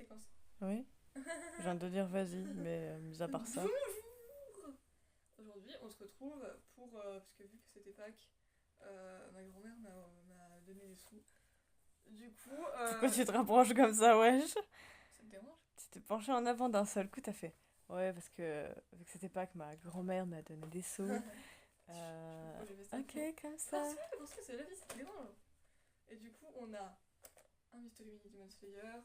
pensé. Oui, je viens de dire vas-y, mais mis à part ça. Bonjour. Aujourd'hui, on se retrouve pour... parce que vu que c'était Pâques, ma grand-mère m'a donné des sous. Du coup... Pourquoi tu te rapproches comme ça, wesh? Ça te dérange? Tu t'es penché en avant d'un seul coup, t'as fait. Ouais, parce que vu que c'était pas que ma grand-mère m'a donné des sous. Moi j'ai fait ça. Ok, comme ça. Parce que c'est la vie, ça te dérange. Et du coup, on a un Mystery Mini Demon Slayer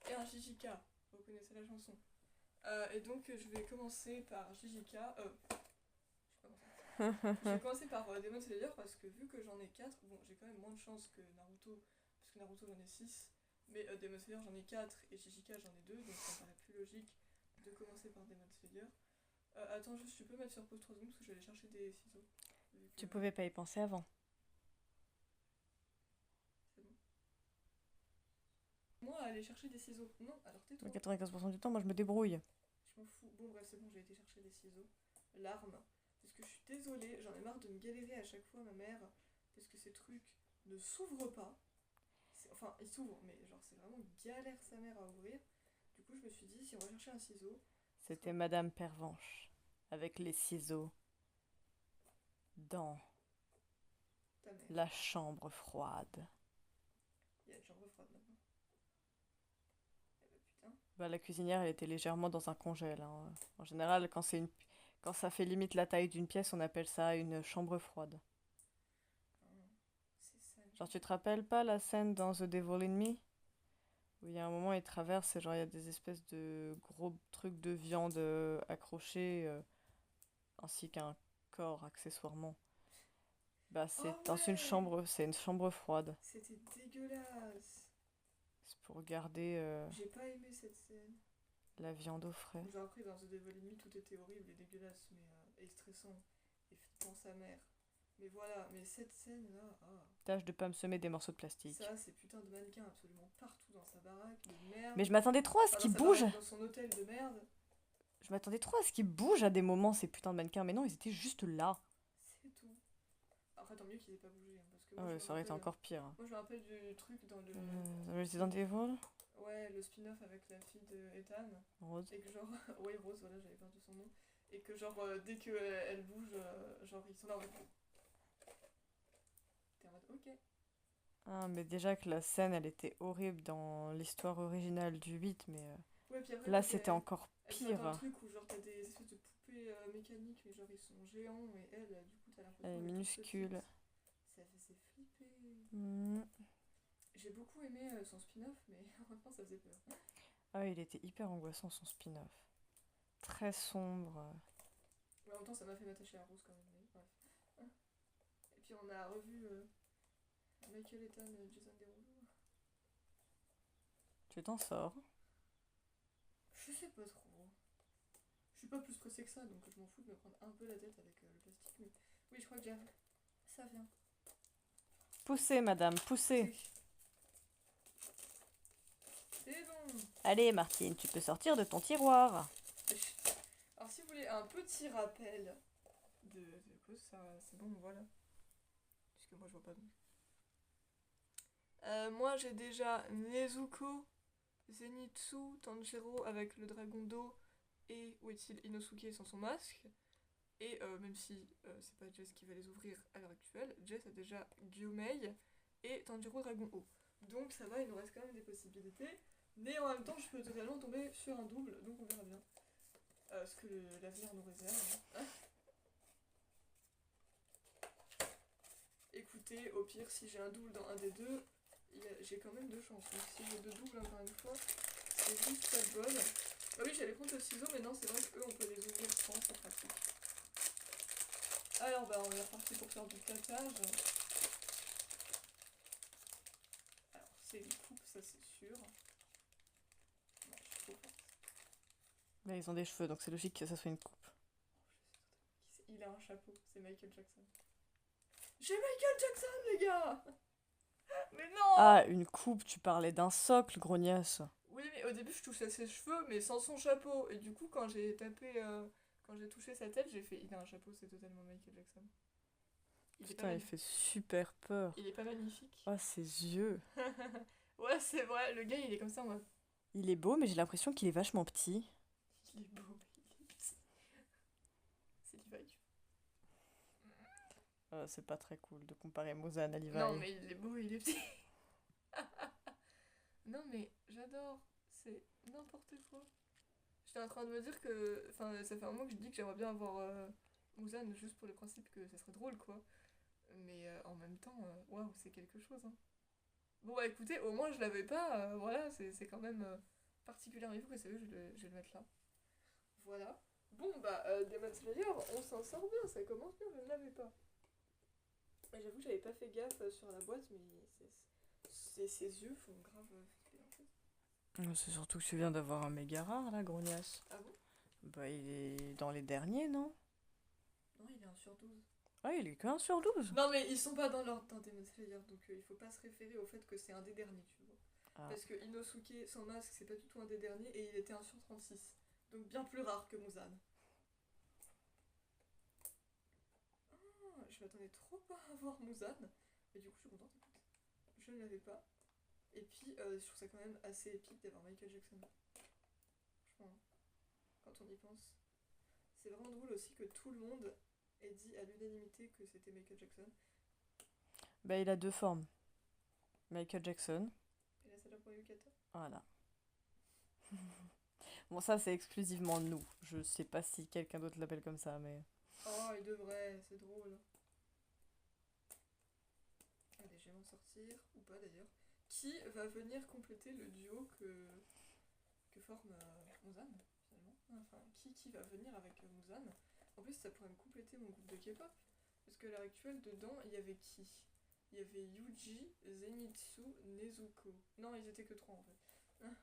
et un JJK. Vous connaissez la chanson. Et donc, je vais commencer par JJK. Je vais commencer par Demon Slayer parce que vu que j'en ai 4, bon, j'ai quand même moins de chance que Naruto, parce que Naruto j'en ai 6, mais Demon Slayer j'en ai 4 et Shishika j'en ai 2, donc ça me paraît plus logique de commencer par Demon Slayer. Attends, juste, tu peux mettre sur pause 3 secondes parce que je vais aller chercher des ciseaux. Vu que Tu pouvais pas y penser avant. c'est bon. Moi, aller chercher des ciseaux. Non, alors tais-toi. 95% du temps, moi je me débrouille. Je m'en fous. Bon, bref, c'est bon, j'ai été chercher des ciseaux. L'arme. Parce que je suis désolée, j'en ai marre de me galérer à chaque fois, ma mère. Parce que ces trucs ne s'ouvrent pas. Enfin, ils s'ouvrent, mais genre, c'est vraiment une galère sa mère à ouvrir. Du coup, je me suis dit, si on va chercher un ciseau, ce sera C'était Madame Pervenche, avec les ciseaux, dans ta mère. la chambre froide. Il y a une chambre froide maintenant. Eh bah putain. Bah, la cuisinière, elle était légèrement dans un congèle, hein. En général, quand ça fait limite la taille d'une pièce, on appelle ça une chambre froide. Hein, c'est ça. Genre, tu te rappelles pas la scène dans The Devil in Me? Où il y a un moment, il traverse et genre, il y a des espèces de gros trucs de viande accrochés, ainsi qu'un corps accessoirement. Bah, Oh ouais. c'est une chambre froide. C'était dégueulasse. C'est pour garder J'ai pas aimé cette scène. la viande au frais. Genre après, dans The Devil in Me, tout était horrible et dégueulasse, mais et stressant. Et flippant sa mère. Mais voilà, mais cette scène-là, ah. Tâche de pas me semer des morceaux de plastique. Ça, c'est putain de mannequin absolument partout dans sa baraque de Mais merde. je m'attendais trop à ce Enfin, dans qu'ils sa bougent. baraque, dans son hôtel de merde. Je m'attendais trop à ce qu'ils bougent à des moments, ces putains de mannequins. Mais non, ils étaient juste là. C'est tout. Après, tant mieux qu'il ait pas bougé, hein, parce que Ah moi je ouais, me ça aurait été rappelle. encore pire. Moi je me rappelle du truc dans le. Resident Evil, Ouais, le spin-off avec la fille de Ethan. Rose. Et que genre. Ouais, Rose, voilà, j'avais perdu son nom. Et que genre, dès que elle bouge, genre ils sont là en mode. T'es en mode ok. Ah, mais déjà que la scène, elle était horrible dans l'histoire originale du 8, mais Ouais, puis après, là, quand c'était encore elle saute un pire. truc où genre t'as des espèces de poupées mécaniques, mais genre ils sont géants, et elle, du coup, t'as Elle l'impression est qu'elle est toute petite. minuscule. Ça faisait flipper. Hmm. J'ai beaucoup aimé son spin-off, mais en même temps, ça faisait peur. Ah, il était hyper angoissant son spin-off. Très sombre. Mais en même temps, ça m'a fait m'attacher à Rose quand même, mais bref. Et puis on a revu Michael Ethan, Jason Derulo. Tu t'en sors. Je sais pas trop. Je suis pas plus pressée que ça, donc je m'en fous de me prendre un peu la tête avec le plastique. Mais oui, je crois que j'arrive. Ça vient. Poussez, madame, poussez. C'est bon. Allez, Martine, tu peux sortir de ton tiroir. Alors si vous voulez un petit rappel de cause, ça c'est bon, voilà. Puisque moi je vois pas donc. Moi j'ai déjà Nezuko, Zenitsu, Tanjiro avec le dragon d'eau et Uetil Inosuke sans son masque. Et même si c'est pas Jess qui va les ouvrir à l'heure actuelle, Jess a déjà Gyomei et Tanjiro Dragon Eau. Donc ça va, il nous reste quand même des possibilités. Mais en même temps, je peux totalement tomber sur un double, donc on verra bien ce que l'avenir nous réserve. Écoutez, au pire, si j'ai un double dans un des deux, j'ai quand même deux chances. Donc si j'ai deux doubles encore une fois, c'est juste pas de bol. Ah oui, j'allais prendre le ciseau, mais non, c'est vrai qu'eux, on peut les ouvrir sans, c'est pratique. Alors, bah, on est reparti pour faire du tapage. Alors, c'est une coupe, ça c'est sûr. Non, je suis trop forte. Bah, ils ont des cheveux, donc c'est logique que ça soit une coupe. Je sais totalement qui c'est. Il a un chapeau, c'est Michael Jackson. J'ai Michael Jackson, les gars. Mais non. Ah, une coupe, tu parlais d'un socle, grognasse. Oui, mais au début, je touchais ses cheveux, mais sans son chapeau. Et du coup, quand j'ai tapé, quand j'ai touché sa tête, j'ai fait, il a un chapeau, c'est totalement Michael Jackson. Putain, il fait super peur. Il est pas magnifique. Oh, ses yeux. Ouais, c'est vrai, le gars, il est comme ça, moi. Il est beau, mais j'ai l'impression qu'il est vachement petit. Il est beau, mais il est petit. C'est Levi. C'est pas très cool de comparer Muzan à Non, Levi. mais il est beau, il est petit. Non, mais j'adore. C'est n'importe quoi. J'étais en train de me dire que. Enfin, ça fait un moment que je dis que j'aimerais bien avoir Muzan juste pour le principe que ça serait drôle, quoi. Mais en même temps, waouh, c'est quelque chose, hein. Bon, bah écoutez, au moins je l'avais pas. Voilà, c'est quand même particulièrement fou que ça, je vais le mettre là. Voilà. Bon, bah, Demon Slayer, on s'en sort bien, ça commence bien, je ne l'avais pas. Et j'avoue que j'avais pas fait gaffe sur la boîte, mais ses yeux font grave flipper, en fait. C'est surtout que tu viens d'avoir un méga rare, là, grognasse. Ah bon? Bah, il est dans les derniers, non? Non, il est 1/12. Ah, il est que 1/12. Non, mais ils sont pas dans l'ordre d'un Demon Slayer, donc il faut pas se référer au fait que c'est un des derniers, tu vois. Ah. Parce que Inosuke sans masque, c'est pas du tout un des derniers, et il était 1/36. Donc bien plus rare que Muzan. Ah, je m'attendais trop pas à voir Muzan, mais du coup je suis contente, écoute. Je ne l'avais pas. Et puis je trouve ça quand même assez épique d'avoir Michael Jackson. Franchement, quand on y pense. C'est vraiment drôle aussi que tout le monde ait dit à l'unanimité que c'était Michael Jackson. Bah, il a deux formes. Michael Jackson. Et là, c'est là pour Yukata. Voilà. Bon, ça, c'est exclusivement nous. Je sais pas si quelqu'un d'autre l'appelle comme ça, mais... Oh, il devrait, c'est drôle. Allez, je vais m'en sortir, ou pas d'ailleurs. Qui va venir compléter le duo que forme Muzan, finalement? Enfin, qui va venir avec Muzan? En plus, ça pourrait me compléter mon groupe de K-pop. Parce qu'à l'heure actuelle, dedans, il y avait qui? Il y avait Yuji, Zenitsu, Nezuko. Non, ils étaient que trois en fait. Hein,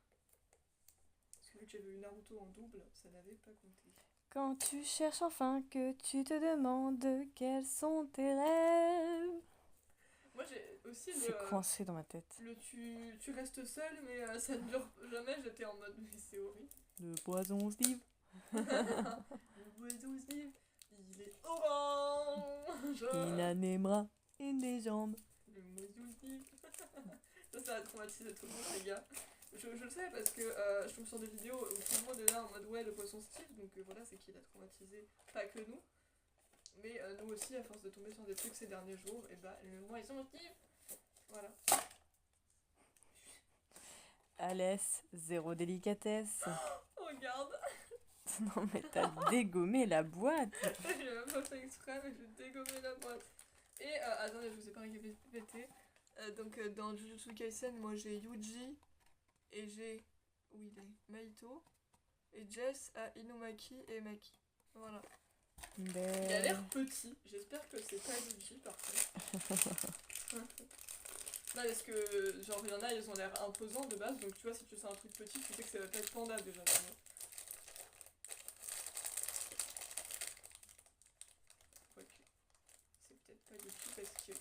parce que vu que j'avais eu Naruto en double, ça n'avait pas compté. Quand tu cherches enfin que tu te demandes quels sont tes rêves. Moi j'ai aussi C'est coincé dans ma tête. tu restes seul, mais ça ne dure jamais. J'étais en mode, mais c'est horrible. Le poison Steve. Le poison Steve, il est orange. Il a des bras et des jambes. Le poison Steve. Ça a traumatisé tout le monde, les gars. Je le sais parce que je tombe sur des vidéos où tout le monde est là en mode ouais, le poisson Steve. Donc voilà, c'est qu'il a traumatisé pas que nous, mais nous aussi, à force de tomber sur des trucs ces derniers jours, et bah les mémoires ils sont Steve. Voilà. Alès, zéro délicatesse. Oh, regarde. Non mais t'as dégommé la boîte. J'ai même pas fait exprès, mais j'ai dégommé la boîte. Et attendez, je vous ai pas répété. Donc dans Jujutsu Kaisen, moi j'ai Yuji et j'ai. Où il est? Maito. Et Jess a Inumaki et Maki. Voilà. Il a l'air petit. J'espère que c'est pas Yuji par contre. Non, parce que genre il y en a, ils ont l'air imposants de base. Donc tu vois, si tu fais un truc petit, tu sais que ça va pas être Panda déjà. Tu vois. Quoique. C'est peut-être pas Yuji parce que.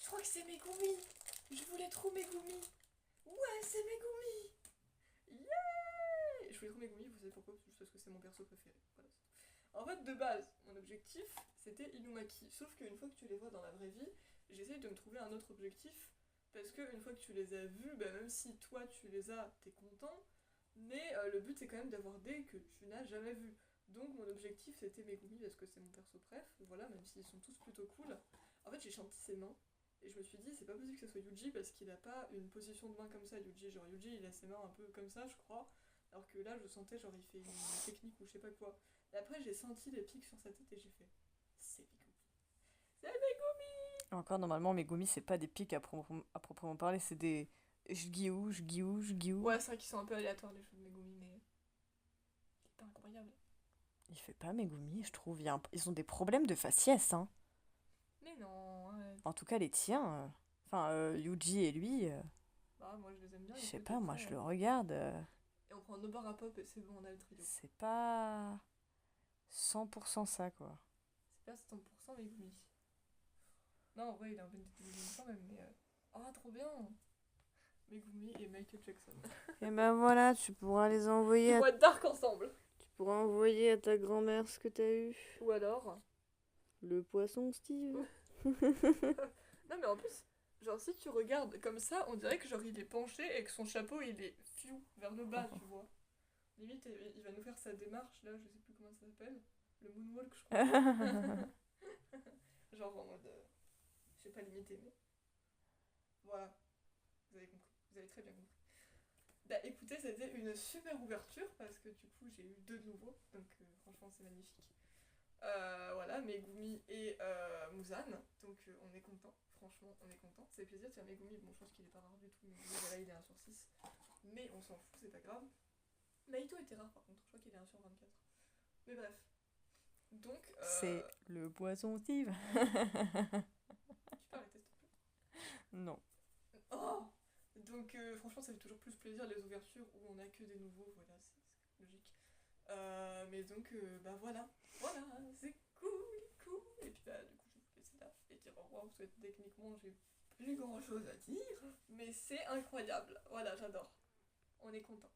Je crois que c'est Megumi. Je voulais trop Megumi. Ouais, c'est Megumi. Yeah. Je voulais trop Megumi, vous savez pourquoi? Juste parce que c'est mon perso préféré. Voilà. En fait, de base, mon objectif, c'était Inumaki. Sauf qu'une fois que tu les vois dans la vraie vie, j'essaye de me trouver un autre objectif. Parce qu'une fois que tu les as vus, bah, même si toi tu les as, t'es content. Mais le but c'est quand même d'avoir des que tu n'as jamais vus. Donc mon objectif c'était Megumi parce que c'est mon perso préf. Voilà, même s'ils sont tous plutôt cool. En fait, j'ai chanté ses mains. Et je me suis dit, c'est pas possible que ce soit Yuji parce qu'il a pas une position de main comme ça, Yuji. Genre, Yuji, il a ses mains un peu comme ça, je crois. Alors que là, je sentais, genre, il fait une technique ou je sais pas quoi. Et après, j'ai senti les pics sur sa tête et j'ai fait, c'est Megumi. C'est Megumi. Encore, normalement, Megumi, c'est pas des pics à proprement parler, c'est des Jgiou, Jgiou, Jgiou. Ouais, c'est vrai qu'ils sont un peu aléatoires, les jeux de Megumi, mais. Il est pas incroyable. Il fait pas Megumi, je trouve. Ils ont des problèmes de faciès, hein. Mais non, ouais. En tout cas, les tiens. Enfin, Yuji et lui. Bah, moi je les aime bien. Je sais pas, moi je le regarde. Et on prend Nobara Pop et c'est bon, on a le trio. C'est pas 100% ça, quoi. C'est pas 100% Megumi. Non, en vrai, il a un peu de Megumi quand même, mais. Oh, trop bien! Megumi et Michael Jackson. Et ben voilà, tu pourras les envoyer. Ils vont être dark ensemble! Tu pourras envoyer à ta grand-mère ce que t'as eu. Ou alors. Le poisson Steve. Non, mais en plus, Genre, si tu regardes comme ça, on dirait que genre il est penché et que son chapeau il est fiou vers le bas, tu vois. Limite, il va nous faire sa démarche là, je sais plus comment ça s'appelle. Le moonwalk, je crois. Genre en mode. Je sais pas l'imiter, mais. Voilà, vous avez compris. Vous avez très bien compris. Bah écoutez, c'était une super ouverture parce que du coup j'ai eu deux nouveaux, donc franchement c'est magnifique. Voilà, Megumi et Muzan, donc on est content, franchement on est content. C'est plaisir, tiens Megumi, bon je pense qu'il est pas rare du tout, Megumi voilà il est 1/6, mais on s'en fout, c'est pas grave. Naito était rare par contre, je crois qu'il est 1/24. Mais bref, donc C'est le poison Steve. tu peux arrêter s'il te plaît. Non. Oh donc franchement ça fait toujours plus plaisir les ouvertures où on a que des nouveaux, voilà, c'est logique. Mais donc, bah voilà, voilà, c'est cool, cool. Et puis bah, du coup, je vais vous laisser là et dire au revoir parce que techniquement, j'ai plus grand chose à dire. Mais c'est incroyable, voilà, j'adore. On est content.